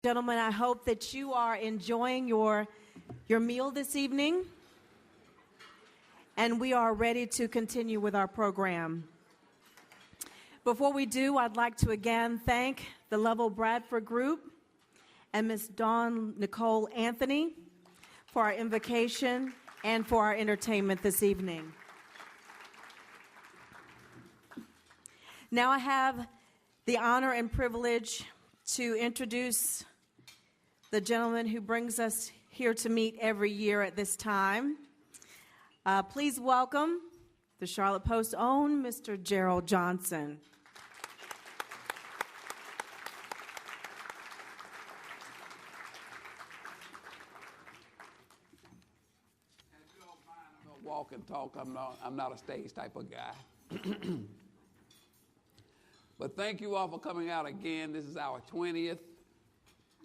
Gentlemen, I hope that you are enjoying your meal this evening, and we are ready to continue with our program. Before we do, I'd like to again thank the Lovell Bradford Group and Ms. Dawn Nicole Anthony for our invocation and for our entertainment this evening. Now I have the honor and privilege to introduce the gentleman who brings us here to meet every year at this time. Please welcome the Charlotte Post's own Mr. Gerald Johnson. If you don't mind, I'm gonna walk and talk. I'm not a stage type of guy. But thank you all for coming out again. This is our 20th.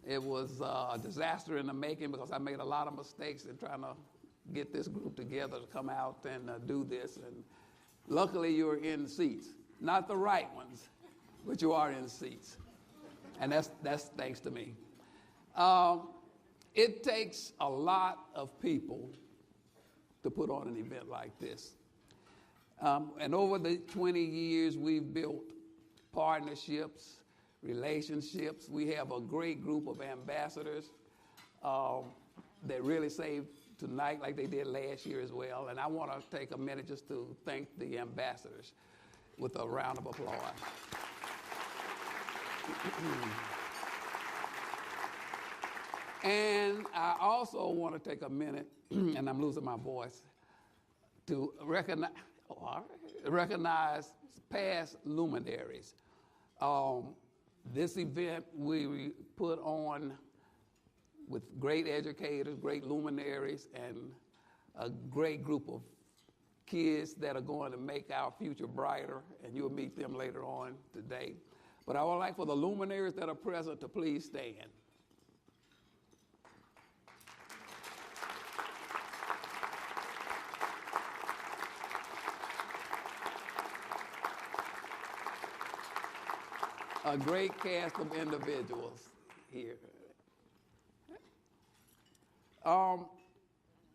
It was a disaster in the making because I made a lot of mistakes in trying to get this group together to come out and do this. And luckily, you're in seats. Not the right ones, but you are in seats. And that's thanks to me. It takes a lot of people to put on an event like this. And over the 20 years, we've built partnerships, relationships. We have a great group of ambassadors that really saved tonight like they did last year as well. And I want to take a minute just to thank the ambassadors with a round of applause. And I also want to take a minute, and I'm losing my voice, to recognize past luminaries. This event we put on with great educators, great luminaries, and a great group of kids that are going to make our future brighter, and you'll meet them later on today. But I would like for the luminaries that are present to please stand. A great cast of individuals here.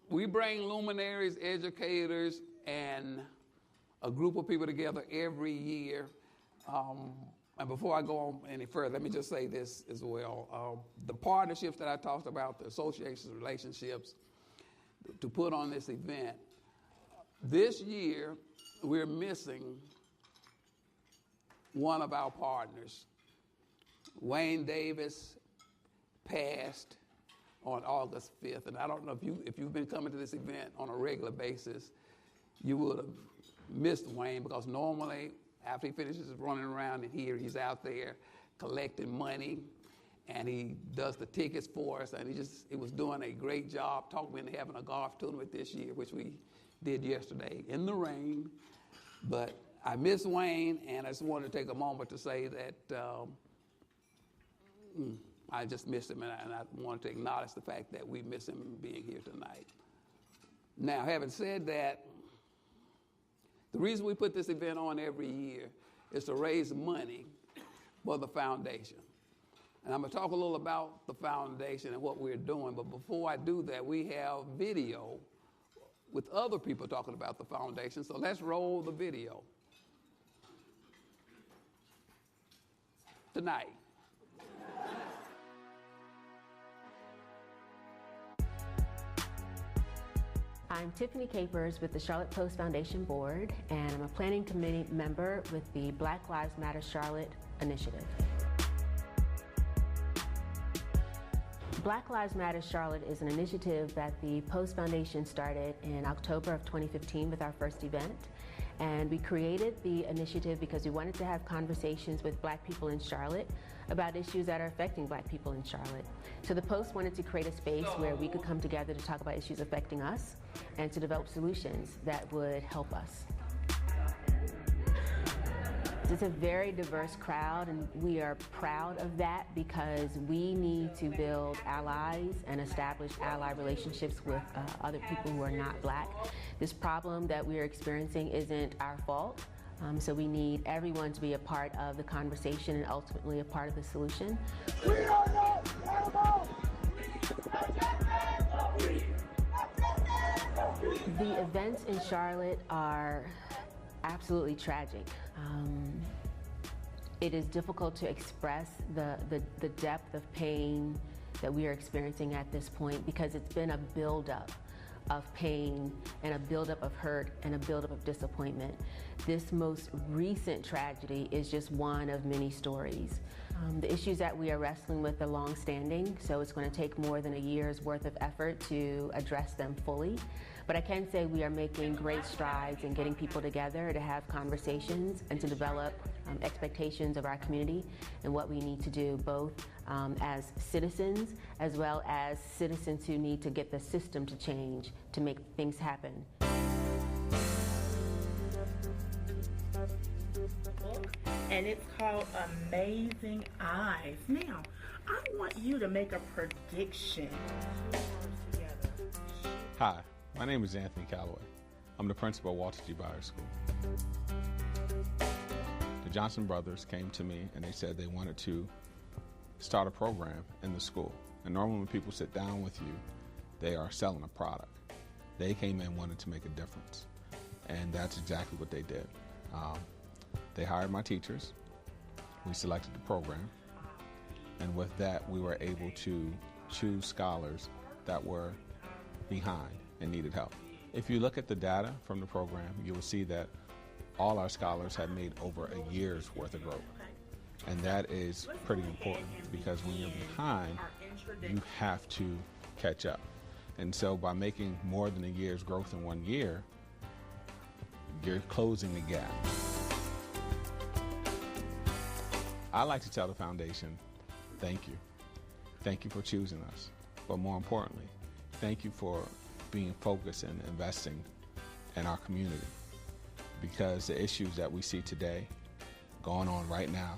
We bring luminaries, educators, and a group of people together every year. And before I go on any further, let me just say this as well. The partnerships that I talked about, the associations, relationships, to put on this event, this year we're missing one of our partners. Wayne Davis passed on August 5th, and I don't know if you've been coming to this event on a regular basis, you would have missed Wayne, because normally after he finishes running around in here, he's out there collecting money, and he does the tickets for us, and he was doing a great job. Talking about having a golf tournament this year, which we did yesterday in the rain, but I miss Wayne, and I just wanted to take a moment to say that I just missed him, and I wanted to acknowledge the fact that we miss him being here tonight. Now, having said that, the reason we put this event on every year is to raise money for the foundation. And I'm going to talk a little about the foundation and what we're doing, but before I do that, we have video with other people talking about the foundation, so let's roll the video. Tonight. I'm Tiffany Capers with the Charlotte Post Foundation Board, and I'm a planning committee member with the Black Lives Matter Charlotte initiative. Black Lives Matter Charlotte is an initiative that the Post Foundation started in October of 2015 with our first event. And we created the initiative because we wanted to have conversations with Black people in Charlotte about issues that are affecting Black people in Charlotte. So the Post wanted to create a space where we could come together to talk about issues affecting us and to develop solutions that would help us. It's a very diverse crowd, and we are proud of that because we need to build allies and establish ally relationships with other people who are not Black. This problem that we are experiencing isn't our fault. So we need everyone to be a part of the conversation and ultimately a part of the solution. We are not animals! The events in Charlotte are absolutely tragic. It is difficult to express the depth of pain that we are experiencing at this point because it's been a buildup of pain and a buildup of hurt and a buildup of disappointment. This most recent tragedy is just one of many stories. The issues that we are wrestling with are long-standing, so it's going to take more than a year's worth of effort to address them fully. But I can say we are making great strides in getting people together to have conversations and to develop expectations of our community and what we need to do, both as citizens as well as citizens who need to get the system to change to make things happen. And it's called Amazing Eyes. Now, I want you to make a prediction. Hi, my name is Anthony Calloway. I'm the principal of Walter G. Byers School. The Johnson brothers came to me and they said they wanted to start a program in the school. And normally when people sit down with you, they are selling a product. They came in and wanted to make a difference. And that's exactly what they did. They hired my teachers. We selected the program. And with that, we were able to choose scholars that were behind and needed help. If you look at the data from the program, you will see that all our scholars have made over a year's worth of growth. And that is pretty important because when you're behind, you have to catch up. And so by making more than a year's growth in 1 year, you're closing the gap. I like to tell the foundation, thank you. Thank you for choosing us. But more importantly, thank you for being focused and investing in our community. Because the issues that we see today going on right now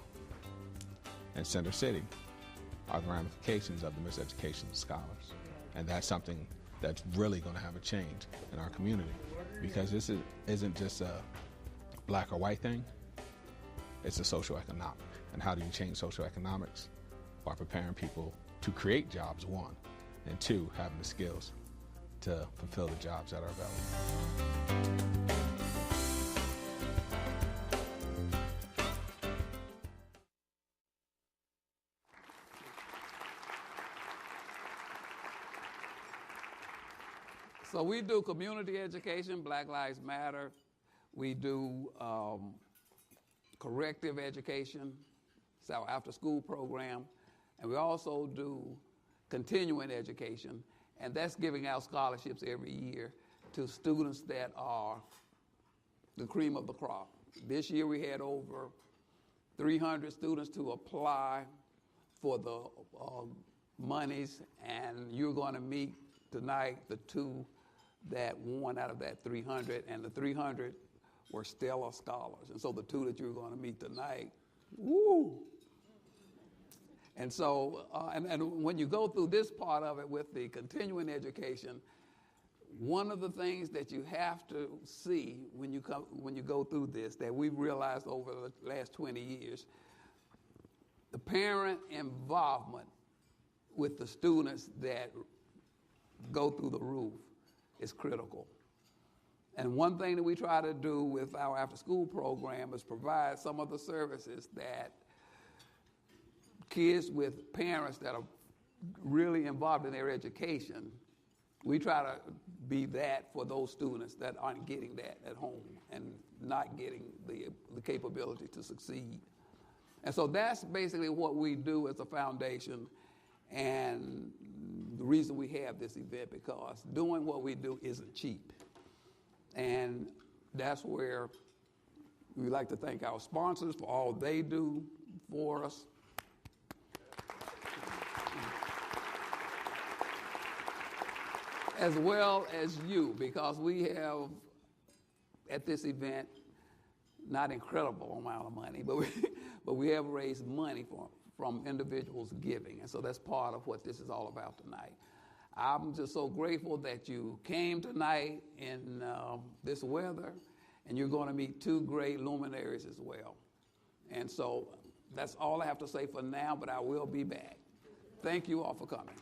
in Center City are the ramifications of the miseducation of scholars. And that's something that's really going to have a change in our community. Because this isn't just a black or white thing, it's a socioeconomic. And how do you change socioeconomics? By preparing people to create jobs, one, and two, having the skills to fulfill the jobs that are available. So we do community education, Black Lives Matter. We do corrective education, it's our after-school program. And we also do continuing education, and that's giving out scholarships every year to students that are the cream of the crop. This year we had over 300 students to apply for the monies, and you're going to meet tonight the two that won out of that 300, and the 300 were stellar scholars. And so the two that you're going to meet tonight, woo! And so, and when you go through this part of it with the continuing education, one of the things that you have to see when you go through this, that we've realized over the last 20 years, the parent involvement with the students that go through the roof is critical. And one thing that we try to do with our after-school program is provide some of the services that kids with parents that are really involved in their education, we try to be that for those students that aren't getting that at home and not getting the capability to succeed. And so that's basically what we do as a foundation, and the reason we have this event, because doing what we do isn't cheap. And that's where we like to thank our sponsors for all they do for us. As well as you, because we have at this event not incredible amount of money, but we have raised money from individuals giving, and so that's part of what this is all about tonight. I'm just so grateful that you came tonight in this weather, And you're going to meet two great luminaries as well. And so that's all I have to say for now, but I will be back. Thank you all for coming.